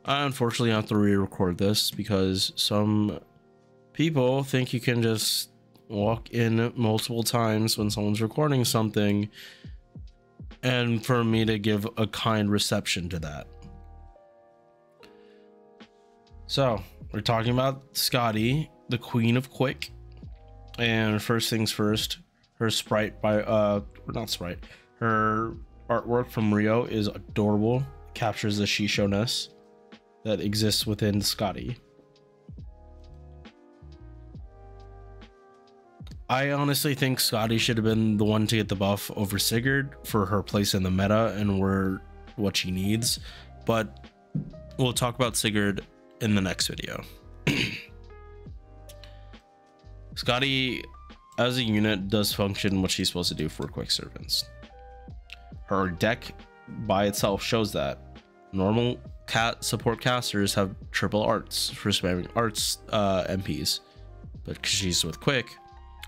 I unfortunately have to re-record this because some people think you can just walk in multiple times when someone's recording something, and for me to give a kind reception to that. So we're talking about Skadi, the Queen of Quick, and first things first, her sprite by not sprite, her artwork from Rio is adorable. Captures the Shisho-ness that exists within Skadi. I honestly think Skadi should have been the one to get the buff over Sigurd for her place in the meta and what she needs, but we'll talk about Sigurd in the next video. Skadi as a unit does function what she's supposed to do for quick servants. Her deck by itself shows that. Normal support casters have triple arts for spamming arts MPs, but because she's with quick,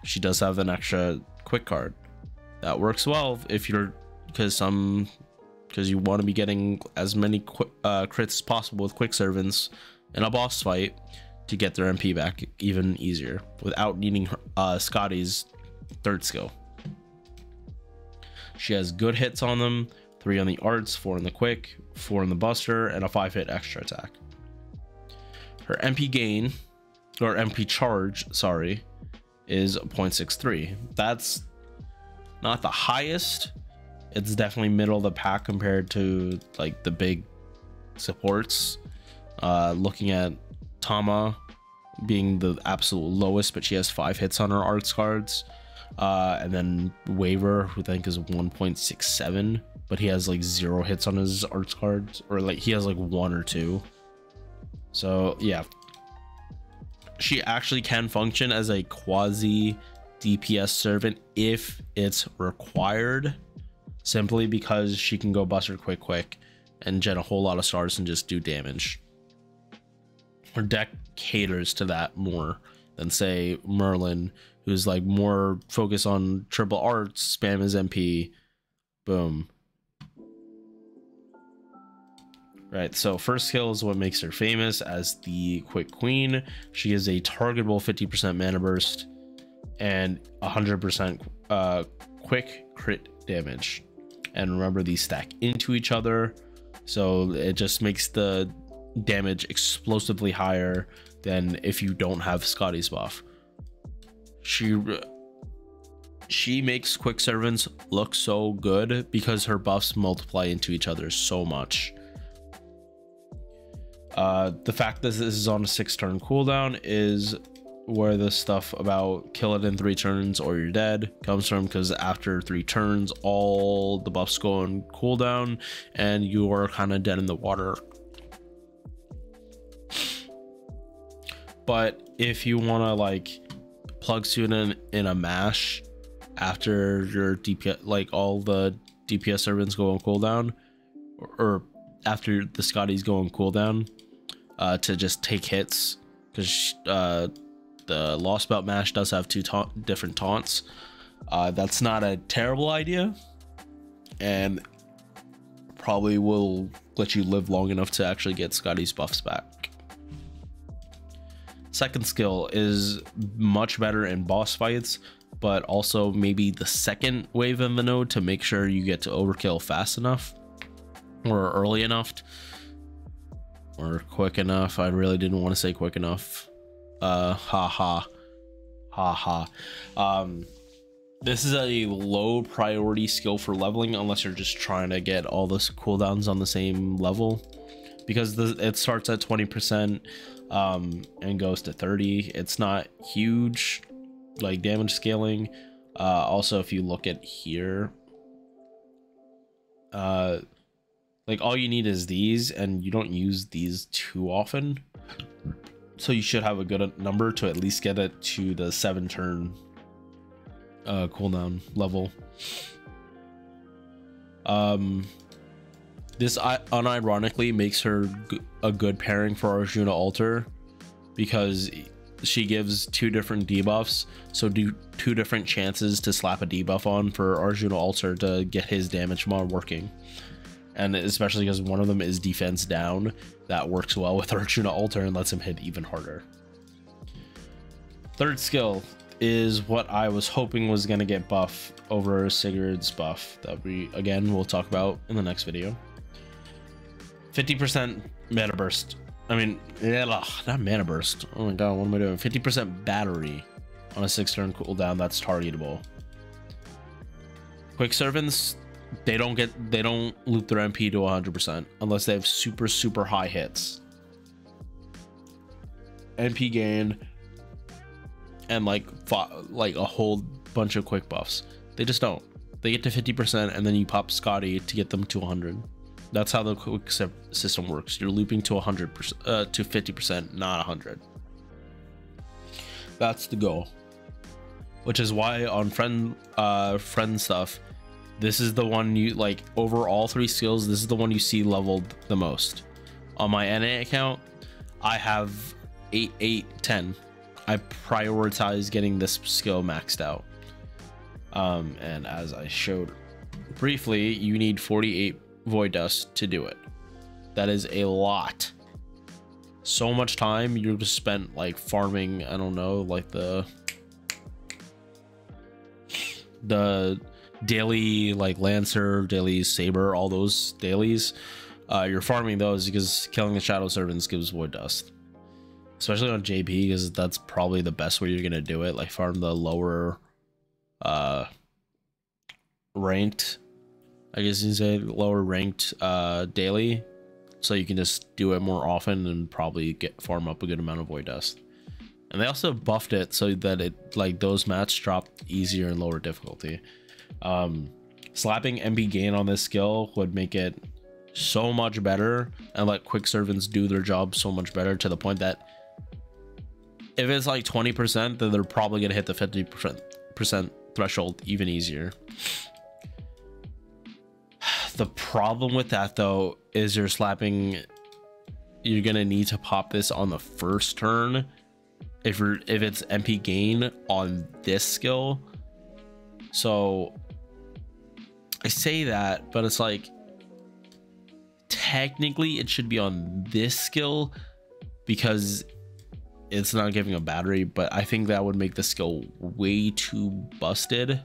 she does have an extra quick card that works well if you're because you want to be getting as many crits as possible with quick servants in a boss fight to get their MP back even easier without needing Skadi's third skill. She has good hits on them, 3 on the arts, 4 in the quick, 4 in the buster, and a 5-hit extra attack. Her MP gain, or MP charge, sorry, is 0.63. That's not the highest. It's definitely middle of the pack compared to like the big supports. Looking at Tama being the absolute lowest, but she has 5 hits on her arts cards. And then Waver, who I think is 1.67, but he has like 0 hits on his arts cards, or like he has like 1 or 2. So yeah, she actually can function as a quasi DPS servant if it's required, simply because she can go buster quick and gen a whole lot of stars and just do damage. Her deck caters to that more than say Merlin, who's like more focused on triple arts, spam his MP, boom. Right, so first skill is what makes her famous as the Quick Queen. She is a targetable 50% mana burst and 100% quick crit damage. And remember, these stack into each other, so it just makes the damage explosively higher than if you don't have Skadi's buff. She makes quick servants look so good because her buffs multiply into each other so much. The fact that this is on a 6-turn cooldown is where the stuff about kill it in 3 turns or you're dead comes from, because after 3 turns all the buffs go on cooldown and you are kind of dead in the water. But if you want to like plug student in a mash after your DPS, like all the DPS servants go on cooldown, or after the Skadi's go on cooldown, to just take hits, because the Lost Belt mash does have 2 different taunts. That's not a terrible idea, and probably will let you live long enough to actually get Skadi's buffs back. Second skill is much better in boss fights, but also maybe the second wave in the node to make sure you get to overkill fast enough or early enough or quick enough. I really didn't want to say quick enough. This is a low priority skill for leveling unless you're just trying to get all the cooldowns on the same level, because it starts at 20% and goes to 30. It's not huge like damage scaling. Also, if you look at here, like all you need is these, and you don't use these too often, so you should have a good number to at least get it to the 7-turn cooldown level. This unironically makes her a good pairing for Arjuna Altar, because she gives 2 different debuffs, so do 2 different chances to slap a debuff on for Arjuna Altar to get his damage mod working. and especially because one of them is defense down, that works well with Arjuna alter and lets him hit even harder. Third skill is what I was hoping was going to get buff over Sigurd's buff that we again will talk about in the next video. 50% mana burst. I mean, not mana burst. Oh my god, what am I doing? 50% battery on a 6-turn cooldown that's targetable. Quick servants, they don't loop their MP to 100% unless they have super high hits. MP gain and like a whole bunch of quick buffs. They just don't. They get to 50% and then you pop Skadi to get them to 100. That's how the quick system works. You're looping to 100% to 50%, not 100. That's the goal. Which is why on friend stuff, this is the one you like over all 3 skills. This is the one you see leveled the most. On my NA account, I have 8, 8, 10. I prioritize getting this skill maxed out. And as I showed briefly, you need 48 void dust to do it. That is a lot. So much time you just spent like farming, I don't know, like the daily like Lancer, daily Saber, all those dailies. You're farming those because killing the Shadow Servants gives void dust. Especially on JP, because that's probably the best way you're gonna do it. Like farm the lower ranked, I guess you can say lower ranked daily, so you can just do it more often and probably farm up a good amount of void dust. And they also buffed it so that it like those mats drop easier and lower difficulty. Slapping MP gain on this skill would make it so much better and let quick servants do their job so much better, to the point that if it's like 20%, then they're probably gonna hit the 50% threshold even easier. The problem with that though is you're gonna need to pop this on the first turn if it's MP gain on this skill. So I say that, but it's like technically it should be on this skill because it's not giving a battery, but I think that would make the skill way too busted.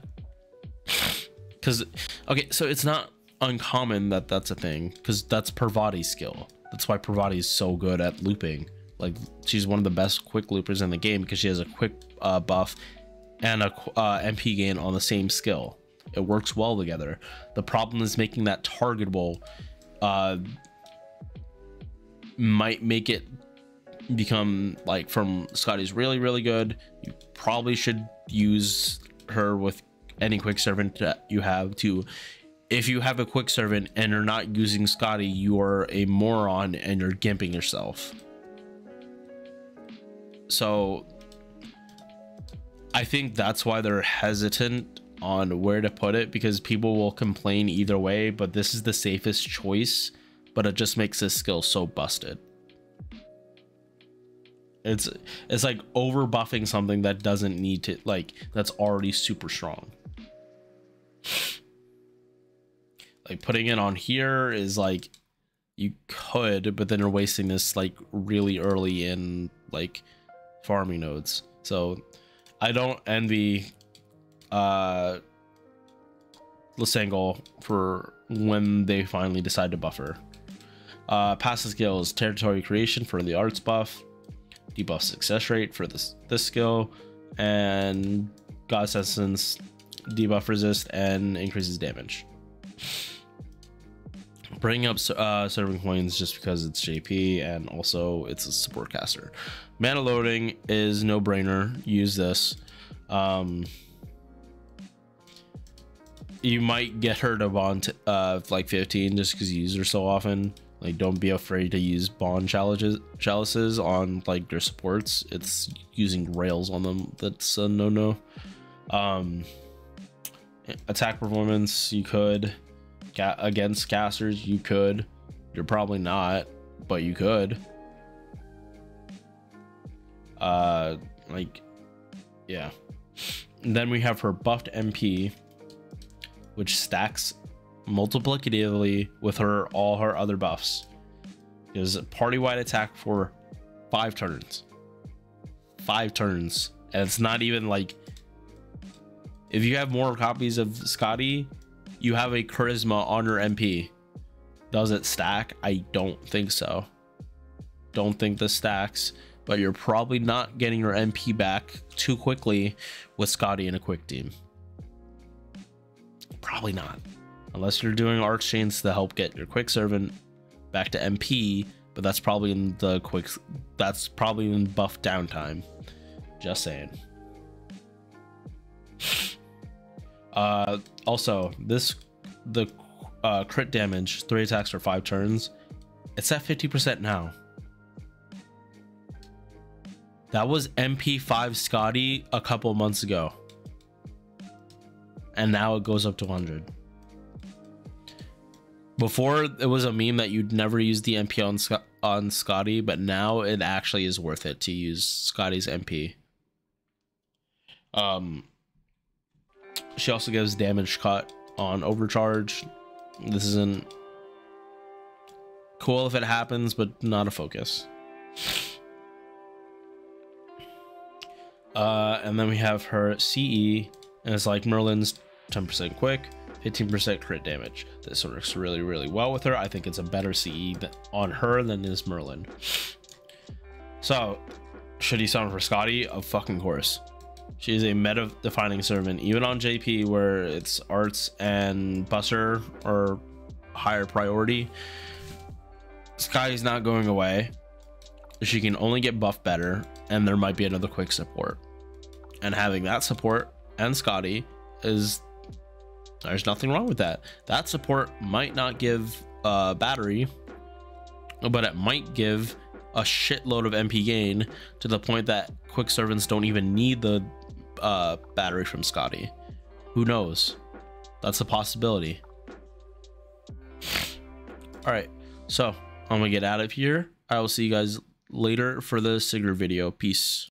Because okay, so it's not uncommon that that's a thing, because that's Parvati's skill. That's why Parvati is so good at looping. Like she's one of the best quick loopers in the game because she has a quick buff and a MP gain on the same skill. It works well together. The problem is making that targetable might make it become like, from Skadi's really good. You probably should use her with any quick servant that you have to. If you have a quick servant and you're not using Skadi, you are a moron and you're gimping yourself. So I think that's why they're hesitant on where to put it, because people will complain either way, but this is the safest choice, but it just makes this skill so busted. It's like over buffing something that doesn't need to, like, that's already super strong. Like putting it on here is like, you could, but then you're wasting this like really early in like farming nodes. So I don't envy Lissangle for when they finally decide to buffer. Passive skills: territory creation for the arts buff, debuff success rate for this skill, and God's Essence debuff resist and increases damage. Bringing up serving coins just because it's JP and also it's a support caster. Mana loading is no brainer. Use this. You might get her to bond like 15 just because you use her so often. Like, don't be afraid to use bond chalices on like your supports. It's using rails on them that's a no. Attack performance, you could. Against casters, you could. You're probably not, but you could. Like, yeah. And then we have her buffed MP, which stacks multiplicatively with all her other buffs. Is party-wide attack for 5 turns. 5 turns. And it's not even like, if you have more copies of Skadi, you have a charisma on your MP. Does it stack? I don't think so. Don't think this stacks, but you're probably not getting your MP back too quickly with Skadi in a quick team. Probably not. Unless you're doing arch chains to help get your quick servant back to MP, but that's probably in the that's probably in buff downtime. Just saying. Also, the crit damage, 3 attacks for 5 turns, it's at 50% now. That was MP5 Skadi a couple months ago, and now it goes up to 100. Before, it was a meme that you'd never use the MP on Skadi, but now it actually is worth it to use Skadi's MP. She also gives damage cut on overcharge. This isn't cool if it happens, but not a focus. And then we have her CE, and it's like Merlin's 10% quick, 15% crit damage. This works really, really well with her. I think it's a better CE on her than is Merlin. So, should he summon for Skadi? Of fucking course. She is a meta-defining servant, even on JP where it's arts and buster or higher priority. Skadi's not going away. She can only get buffed better, and there might be another quick support. And having that support and Skadi is, there's nothing wrong with that. That support might not give battery, but it might give a shitload of MP gain to the point that quick servants don't even need the battery from Skadi. Who knows? That's a possibility. All right, so I'm gonna get out of here. I will see you guys later for the Sigurd video. Peace.